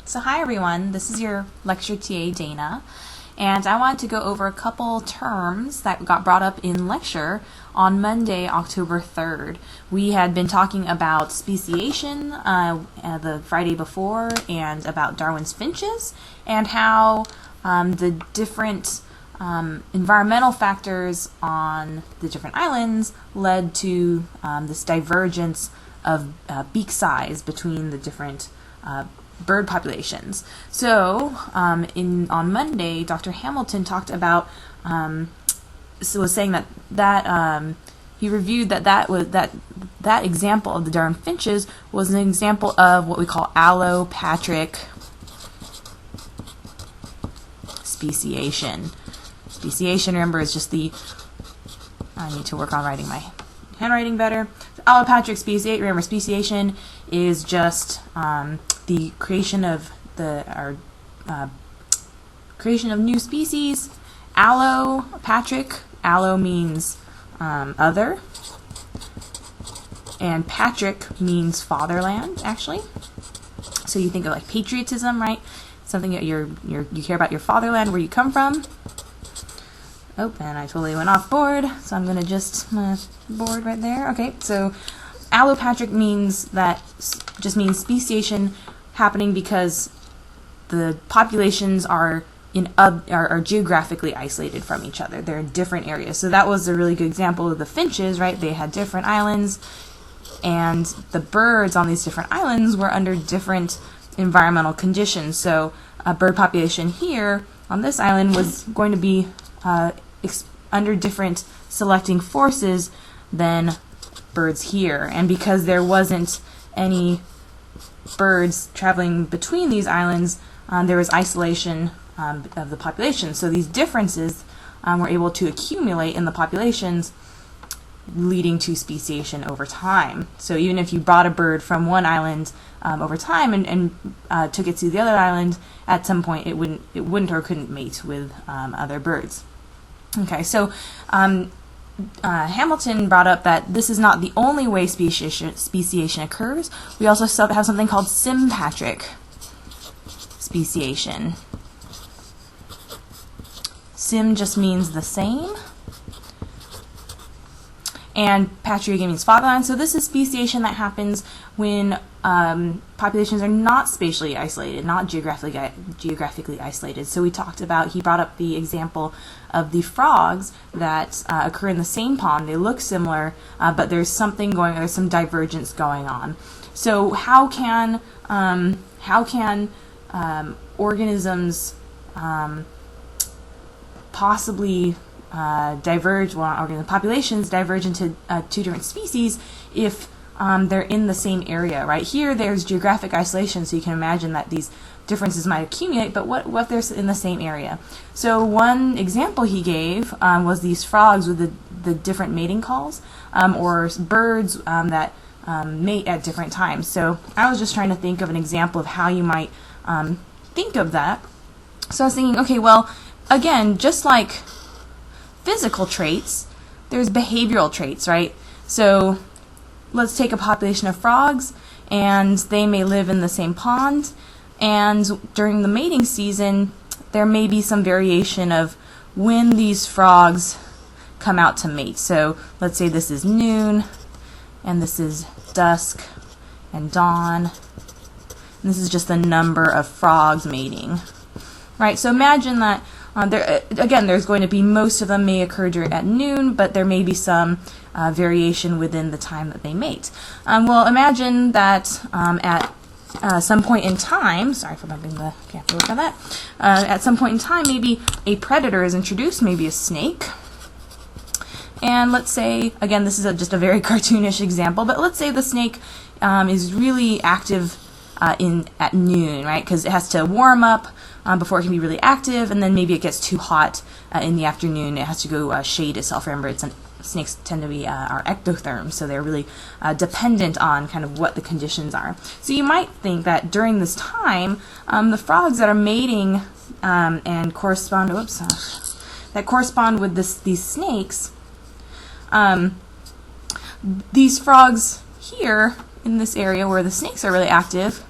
So hi everyone, this is your lecture TA Dana, and I wanted to go over a couple terms that got brought up in lecture on Monday, October 3rd. We had been talking about speciation the Friday before and about Darwin's finches and how the different environmental factors on the different islands led to this divergence of beak size between the different bird populations. So on Monday, Dr. Hamilton talked about was saying that he reviewed that example of the Darwin finches was an example of what we call allopatric speciation. Speciation, remember, is just I need to work on writing my handwriting better. So allopatric speciation, remember, speciation is just the creation of creation of new species. Allopatric, allo means other, and patric means fatherland, actually. So you think of like patriotism, right? Something that you care about your fatherland, where you come from. Oh, and I totally went off board, so I'm going to just board right there. Okay, so allopatric means just means speciation happening because the populations are geographically isolated from each other. They're in different areas. So that was a really good example of the finches, right? They had different islands, and the birds on these different islands were under different environmental conditions. So a bird population here on this island was going to be under different selecting forces than birds here. And because there wasn't any birds traveling between these islands, there was isolation of the population. So these differences were able to accumulate in the populations, leading to speciation over time. So even if you brought a bird from one island over time and took it to the other island, at some point it wouldn't or couldn't mate with other birds. Okay, so Hamilton brought up that this is not the only way speciation occurs. We also have something called sympatric speciation. Sim just means the same, and patria means fatherland. So this is speciation that happens when populations are not spatially isolated, not geographically isolated. So he brought up the example of the frogs that occur in the same pond. They look similar, but there's some divergence going on. So how can organisms possibly populations diverge into two different species if they're in the same area, right? Here there's geographic isolation, so you can imagine that these differences might accumulate, but what if they're in the same area? So one example he gave was these frogs with the different mating calls, or birds that mate at different times. So I was just trying to think of an example of how you might think of that. So I was thinking, okay, well, again, just like physical traits, there's behavioral traits, right? So let's take a population of frogs, and they may live in the same pond, and during the mating season, there may be some variation of when these frogs come out to mate. So let's say this is noon, and this is dusk and dawn, and this is just the number of frogs mating, right? So imagine that there's going to be, most of them may occur at noon, but there may be some variation within the time that they mate. Well, imagine that at some point in time, sorry for bumping the camera, look at that. At some point in time, maybe a predator is introduced, maybe a snake. And let's say, again, this is just a very cartoonish example, but let's say the snake is really active at noon, right? Because it has to warm up before it can be really active, and then maybe it gets too hot in the afternoon. It has to go shade itself. Remember, snakes tend to be are ectotherms, so they're really dependent on kind of what the conditions are. So you might think that during this time, the frogs that are mating and correspond with these snakes, these frogs here in this area where the snakes are really active,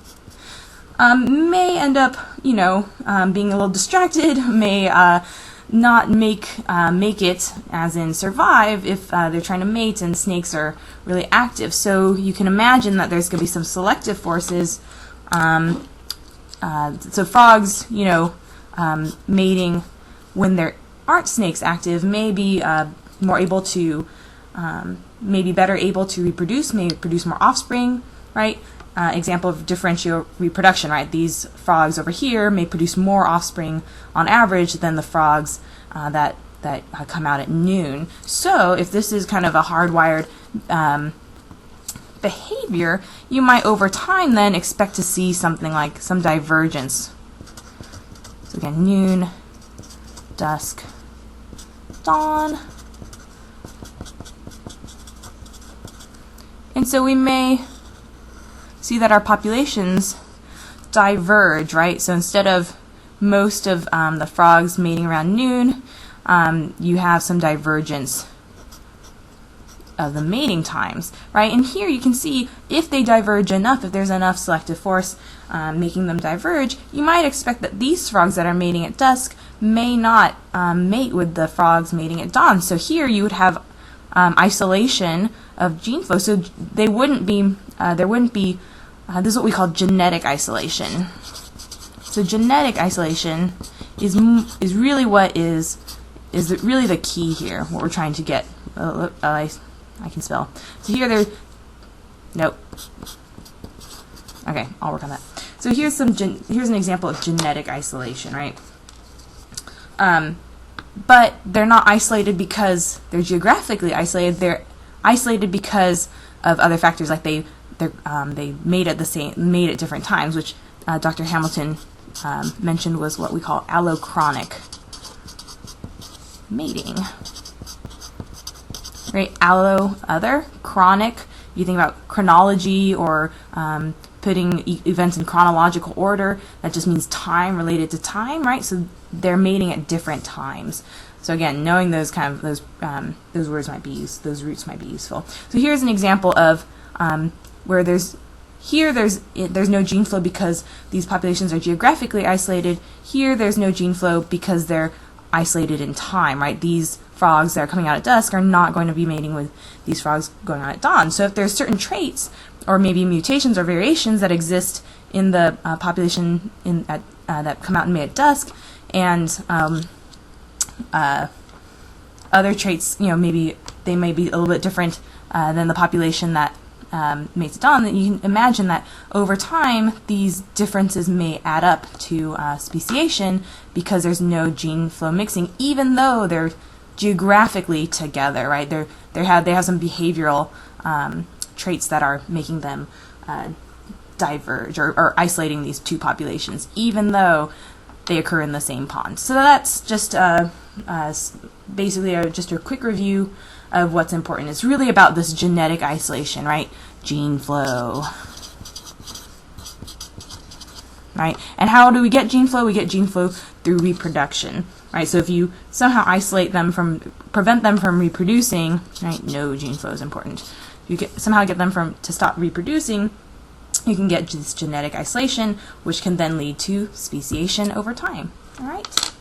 may end up, being a little distracted, may not make it, as in survive, if they're trying to mate and snakes are really active. So you can imagine that there's going to be some selective forces. So frogs, mating when there aren't snakes active may be more able to, maybe better able to reproduce, may produce more offspring, right? Example of differential reproduction, right? These frogs over here may produce more offspring on average than the frogs that come out at noon. So if this is kind of a hardwired behavior, you might over time then expect to see something like some divergence. So again, noon, dusk, dawn. And so we may see that our populations diverge, right? So instead of most of the frogs mating around noon, you have some divergence of the mating times, right? And here you can see if they diverge enough, if there's enough selective force making them diverge, you might expect that these frogs that are mating at dusk may not mate with the frogs mating at dawn. So here you would have isolation of gene flow. So they wouldn't be, this is what we call genetic isolation. So genetic isolation is really what is really the key here, what we're trying to get. I can spell. So here nope. Okay, I'll work on that. So here's an example of genetic isolation, right? But they're not isolated because they're geographically isolated. They're isolated because of other factors, like they mate at different times, which Dr. Hamilton mentioned was what we call allochronic mating. Right, allo, other, chronic, you think about chronology or putting events in chronological order. That just means time related to time, right? So they're mating at different times. So again, knowing those words might be used, those roots might be useful. So here's an example of where there's no gene flow because these populations are geographically isolated. Here there's no gene flow because they're isolated in time, right? These frogs that are coming out at dusk are not going to be mating with these frogs going on at dawn. So if there's certain traits or maybe mutations or variations that exist in the population that come out and mate at dusk, and other traits, maybe they may be a little bit different than the population that mates at dawn, then you can imagine that over time these differences may add up to speciation because there's no gene flow mixing, even though they're geographically together, right? They have some behavioral traits that are making them diverge or isolating these two populations, even though they occur in the same pond. So that's just basically just a quick review of what's important. It's really about this genetic isolation, right? Gene flow. Right? And how do we get gene flow? We get gene flow through reproduction, right? So if you somehow prevent them from reproducing, right? No gene flow is important. If you somehow get them to stop reproducing, you can get this genetic isolation, which can then lead to speciation over time. All right?